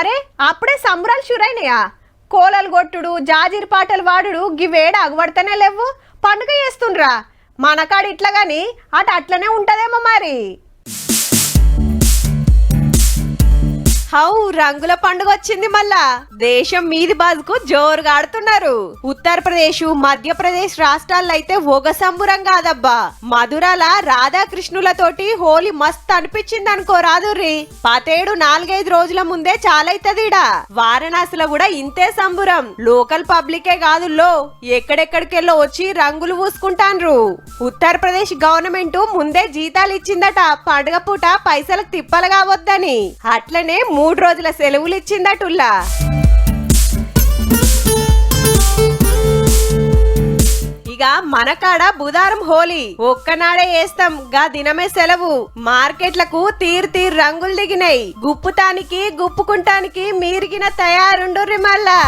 అరే అప్పుడే సంబరాలు షురైనయా? కోలలు కొట్టుడు జాజీర్ పాటలు వాడుడు గివేడ అగబడతానే లేవు. పండుగ చేస్తుండ్రా మనకాడ ఇట్లా గాని అట్లనే ఉంటదేమో మరి. హౌ రంగుల పండుగ వచ్చింది మళ్ళా. దేశం మీది బాజుకు జోరుగా ఆడుతున్నారు. ఉత్తరప్రదేశ్ మధ్యప్రదేశ్ రాష్ట్రాల్లో అయితే ఒక సంబురం కాదబ్బా. మధురాల రాధాకృష్ణులతోటి హోలీ మస్త్ అనిపించింది అనుకో రాదుర్రి. 17-4-5 రోజుల ముందే చాలైతదిడా. వారణాసిలో కూడా ఇంతే సంబురం. లోకల్ పబ్లికే కాదుల్లో ఎక్కడెక్కడికెళ్ళో వచ్చి రంగులు పూసుకుంటాన్రు. ఉత్తరప్రదేశ్ గవర్నమెంట్ ముందే జీతాలు ఇచ్చిందట పండుగ పూట పైసలకు తిప్పలు కావద్దని. అట్లనే 3 రోజుల సెలవులు ఇచ్చిందటుల్లా. ఇక మనకాడ బుధారం హోలీ ఒక్కనాడే వేస్తాం గా దినమే సెలవు. మార్కెట్లకు తీరు రంగులు దిగినాయి. గుప్పుతానికి గుప్పుకుంటానికి మీరిగిన తయారుండుర్రి మళ్ళా.